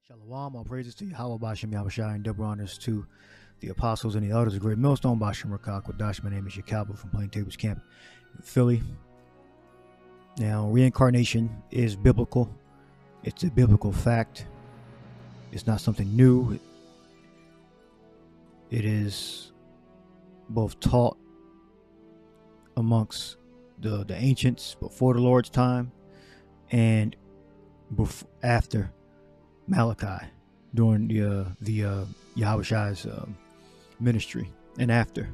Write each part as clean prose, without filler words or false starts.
Shalom, all praises to Yahweh Bashem Yahushai, and double honors to the apostles and the elders of Great Millstone Bashem Rakak Wadash. My name is Yakalba from Plain Tables Camp in Philly. Now, reincarnation is biblical. It's a biblical fact. It's not something new. It is both taught amongst the ancients before the Lord's time and after Malachi, during the Yahushai's ministry and after.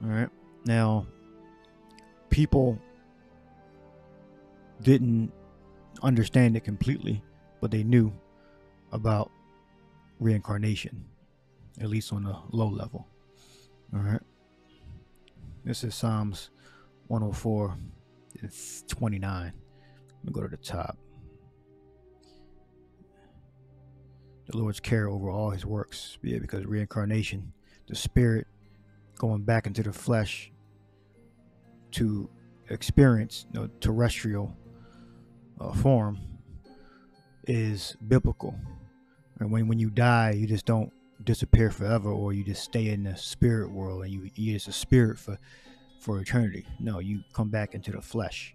All right. Now, people didn't understand it completely, but they knew about reincarnation, at least on a low level. All right. This is Psalms 104 and 29. Let me go to the top. The Lord's care over all his works. Yeah, because reincarnation, the spirit going back into the flesh to experience terrestrial form is biblical. And when you die, you just don't disappear forever, or you just stay in the spirit world and you just a spirit for eternity. No, you come back into the flesh.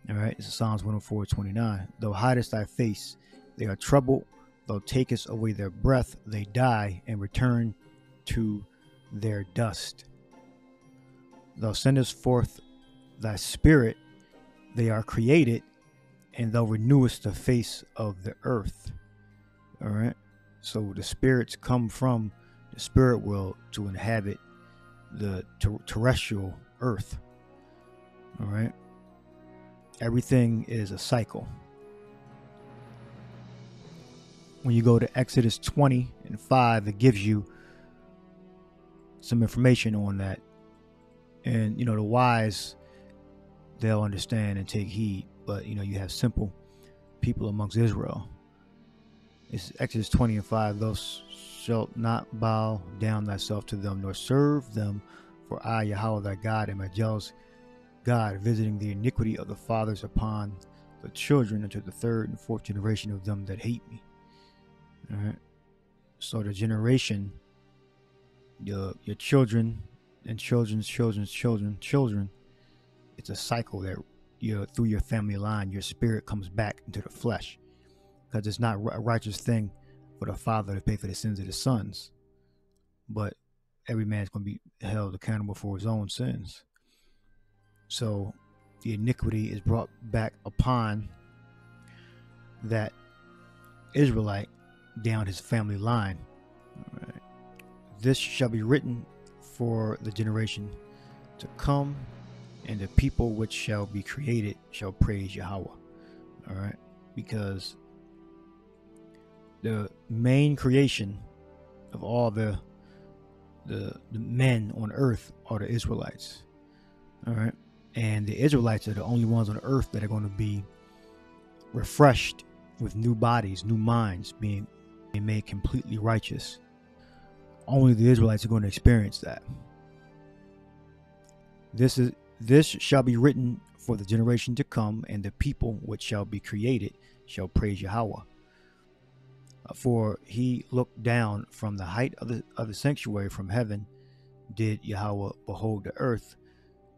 All right. This is Psalms 104:29. Thou hidest thy face, they are troubled. Thou takest away their breath, they die and return to their dust. Thou sendest forth thy spirit, they are created, and thou renewest the face of the earth. All right. So the spirits come from the spirit world to inhabit the terrestrial earth. All right. Everything is a cycle. When you go to Exodus 20:5, it gives you some information on that. And, the wise, they'll understand and take heed. But, you have simple people amongst Israel. It's Exodus 20:5. Thou shalt not bow down thyself to them, nor serve them. For I, Yahweh thy God, am a jealous God, visiting the iniquity of the fathers upon the children unto the third and fourth generation of them that hate me. All right. So the generation, your children and children's children, it's a cycle that through your family line, your spirit comes back into the flesh, because it's not a righteous thing for the father to pay for the sins of his sons, but every man's going to be held accountable for his own sins. So the iniquity is brought back upon that Israelite down his family line. All right. This shall be written for the generation to come, and the people which shall be created shall praise Yahweh. All right. Because the main creation of all the men on earth are the Israelites. All right. And the Israelites are the only ones on earth that are going to be refreshed with new bodies, new minds, being made completely righteous. Only the Israelites are going to experience that. This shall be written for the generation to come, and the people which shall be created shall praise Yahweh. For he looked down from the height of the sanctuary from heaven, did Yahweh behold the earth,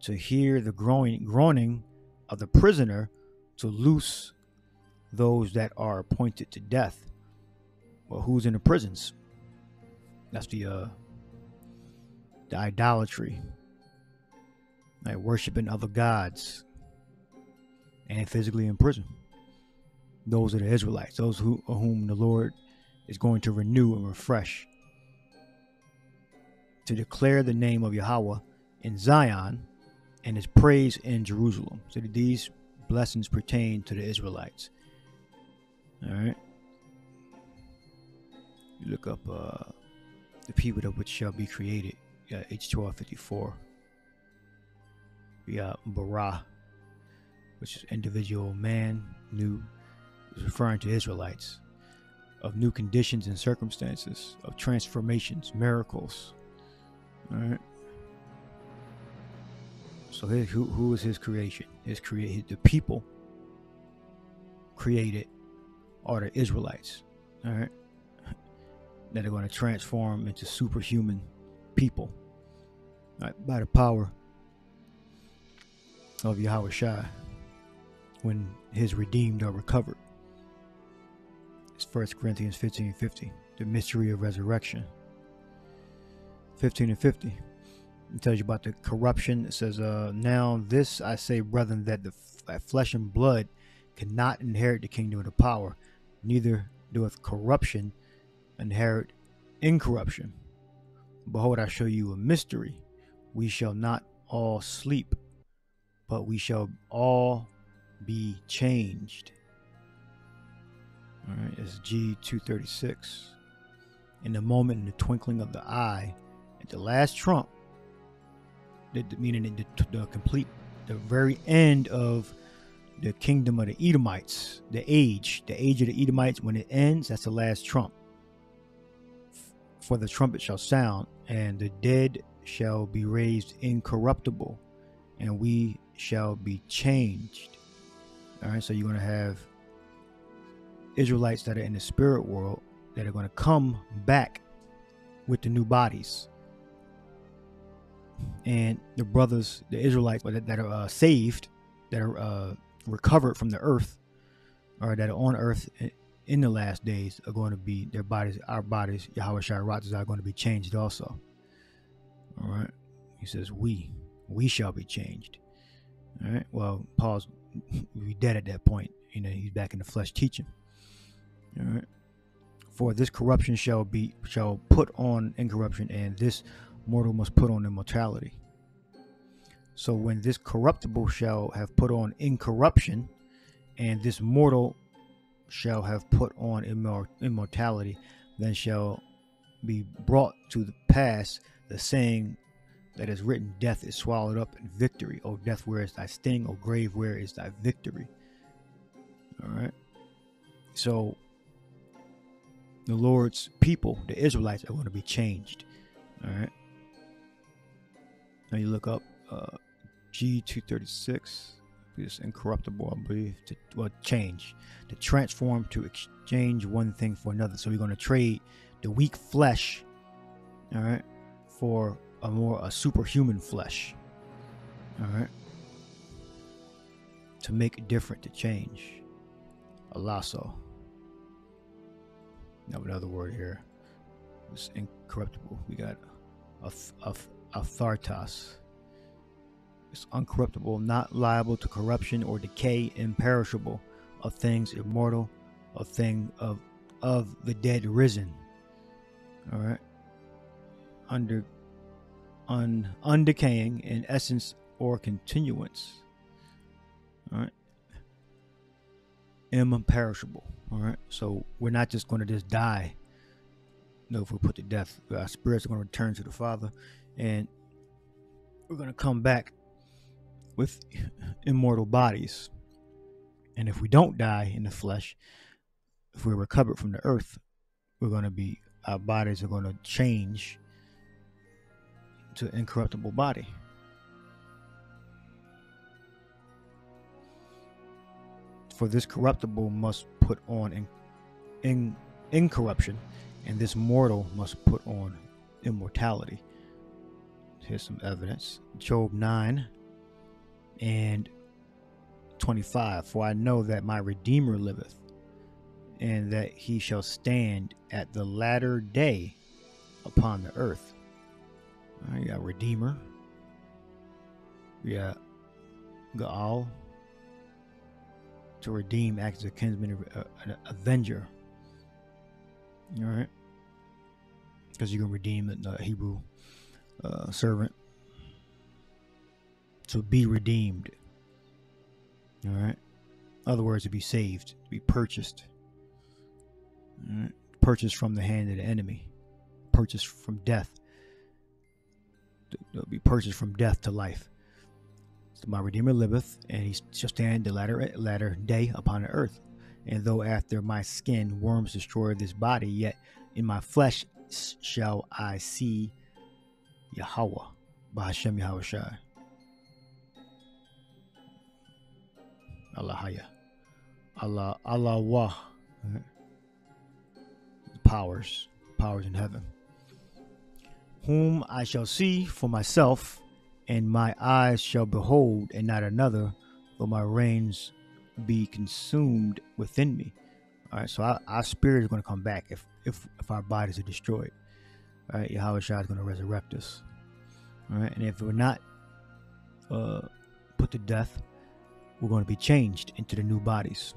to hear the groaning of the prisoner, to loose those that are appointed to death. Well, who's in the prisons? That's the idolatry, like worshiping other gods, and physically in prison. Those are the Israelites, those whom the Lord is going to renew and refresh, to declare the name of Yahweh in Zion and his praise in Jerusalem. So these blessings pertain to the Israelites. All right. You look up the people that which shall be created. You got H1254. We got Bara, which is individual man, new, is referring to Israelites, of new conditions and circumstances, of transformations, miracles. All right. So who is his creation? The people created are the Israelites, all right, that are going to transform into superhuman people, all right, by the power of Yahushua when his redeemed are recovered. It's 1 Corinthians 15:50, the mystery of resurrection. 15 and 50. It tells you about the corruption. It says, now this I say, brethren, that flesh and blood cannot inherit the kingdom of the power, neither doeth corruption inherit incorruption. Behold, I show you a mystery. We shall not all sleep, but we shall all be changed. All right, it's G 236. In the moment, in the twinkling of the eye, at the last trump, meaning the very end of the kingdom of the Edomites, the age of the Edomites, when it ends, that's the last trump. For the trumpet shall sound, and the dead shall be raised incorruptible, and we shall be changed. All right, so you're going to have Israelites that are in the spirit world that are going to come back with the new bodies. And the brothers, the Israelites that are saved, that are recovered from the earth, or that are on earth in the last days, are going to be, their bodies, our bodies, Yahweh Shai Ratzah, are going to be changed also. All right. He says, we shall be changed. All right. Well, Paul's be dead at that point. You know, he's back in the flesh teaching. All right. For this corruption shall put on incorruption, and this mortal must put on immortality. So when this corruptible shall have put on incorruption, and this mortal shall have put on immortality, then shall be brought to the pass the saying that is written, death is swallowed up in victory. O death, where is thy sting? O grave, where is thy victory? All right. So the Lord's people, the Israelites, are going to be changed. All right. Now you look up G236. It's incorruptible, I believe. To transform, to exchange one thing for another. So we're going to trade the weak flesh, all right, for a superhuman flesh, all right, to make it different, to change. A lasso. Now another word here. It's incorruptible. We got Athartos. It's uncorruptible, not liable to corruption or decay, imperishable, of things immortal, of thing of the dead risen. All right. Undecaying in essence or continuance. All right. Imperishable. All right. So we're not just going to just die. No, if we put to death, our spirits are going to return to the Father, and we're going to come back with immortal bodies. And if we don't die in the flesh, if we're recovered from the earth, our bodies are going to change to incorruptible body. For this corruptible must put on incorruption, and this mortal must put on immortality. Here's some evidence. Job 9 and 25. For I know that my Redeemer liveth, and that he shall stand at the latter day upon the earth. All right, you got Redeemer. We got Gaal. To redeem, acts as a kinsman, an avenger. All right, because you can redeem the Hebrew servant. To be redeemed. All right. In other words, to be saved, to be purchased. All right. Purchased from the hand of the enemy. Purchased from death. To be purchased from death to life. So my Redeemer liveth, and he shall stand the latter day upon the earth. And though after my skin worms destroy this body, yet in my flesh shall I see Yahweh, Bahashem Yahushai. Allahaya. Allah Wah Right? Powers in heaven. Whom I shall see for myself, and my eyes shall behold, and not another, though my reins be consumed within me. All right, so our spirit is going to come back if our bodies are destroyed. All right, Yahweh Shai is going to resurrect us. All right, and if we're not put to death, we're going to be changed into the new bodies.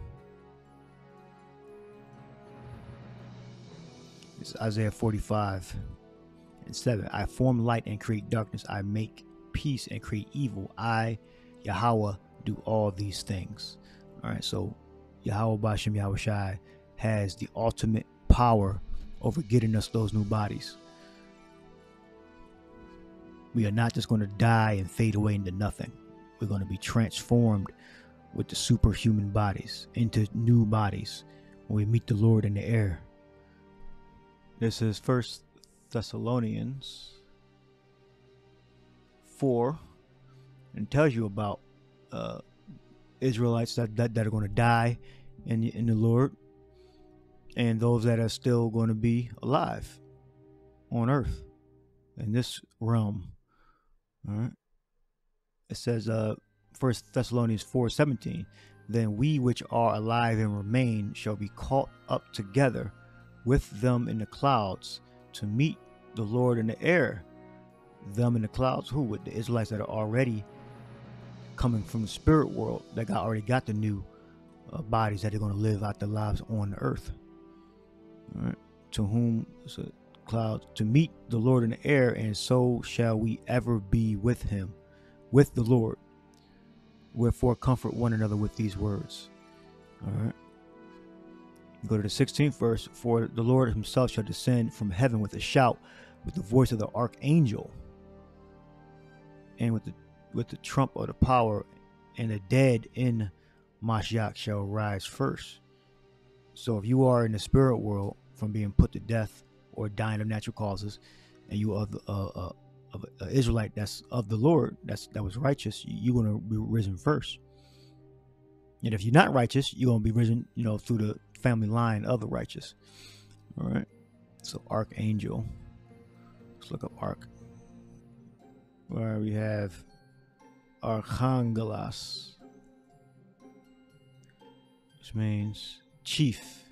It's Isaiah 45:7. I form light and create darkness. I make peace and create evil. I, Yahweh, do all these things. All right, so Yahweh Bashem Yahweh Shai has the ultimate power over getting us those new bodies. We are not just going to die and fade away into nothing. We're going to be transformed with the superhuman bodies into new bodies when we meet the Lord in the air. This is 1 Thessalonians 4, and tells you about Israelites that are going to die in the Lord, and those that are still going to be alive on earth in this realm. All right. It says 1 Thessalonians 4:17, then we which are alive and remain shall be caught up together with them in the clouds to meet the Lord in the air. Them in the clouds, who? With the Israelites that are already coming from the spirit world, that already got the new bodies that are going to live out their lives on the earth. All right. To whom clouds, to meet the Lord in the air, and so shall we ever be with him, with the Lord. Wherefore comfort one another with these words. All right. Go to the 16th verse. For the Lord himself shall descend from heaven with a shout, with the voice of the archangel, and with the trump of the power, and the dead in Mashiach shall rise first. So if you are in the spirit world from being put to death or dying of natural causes, and you are of an Israelite that's of the Lord, that was righteous, you're going to be risen first. And if you're not righteous, you're going to be risen, through the family line of the righteous. All right. So archangel. Let's look up arch. Where we have Archangelos, which means chief.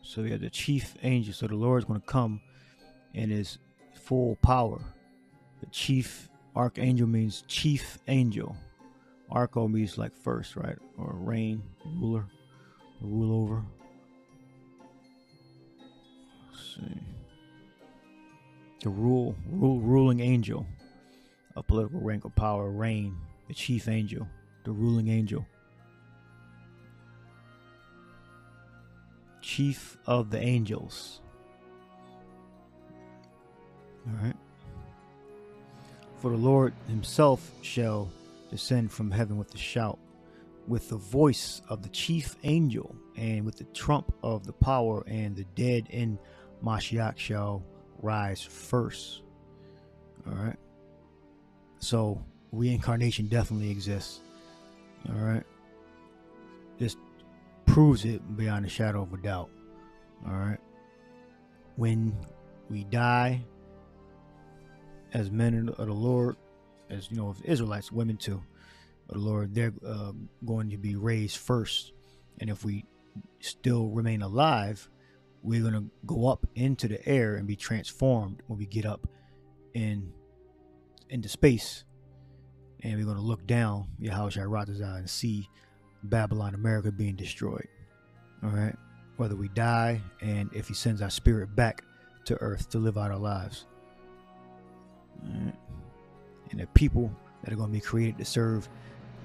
So we have the chief angel. So the Lord is going to come in his full power. The chief archangel means chief angel. Archo means like first, right? Or reign, ruler, rule over. Let's see. The ruling angel, a political rank or power, reign, the chief angel, the ruling angel. Chief of the angels. All right. For the Lord himself shall descend from heaven with a shout, with the voice of the chief angel, and with the trump of the power, and the dead in Mashiach shall rise first. All right. So reincarnation definitely exists. All right. This proves it beyond a shadow of a doubt. All right. When we die as men of the Lord, as Israelites, women too, of the Lord, they're going to be raised first. And if we still remain alive, we're going to go up into the air and be transformed when we get up into space. And we're going to look down, Yahushua, and see Babylon, America, being destroyed. All right. Whether we die, and if he sends our spirit back to earth to live out our lives. All right. And the people that are going to be created to serve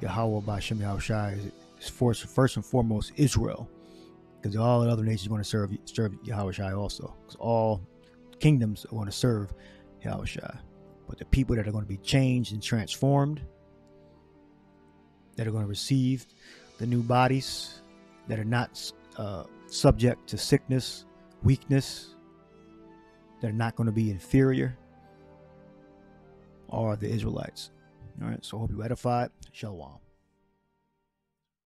Yahweh Bashem Yahushua is first and foremost Israel. Because all the other nations are going to serve Yahushua also. Because all kingdoms are going to serve Yahushua. But the people that are going to be changed and transformed, that are going to receive the new bodies, that are not subject to sickness, weakness, that are not going to be inferior, are the Israelites. All right, so I hope you edified. Shalom.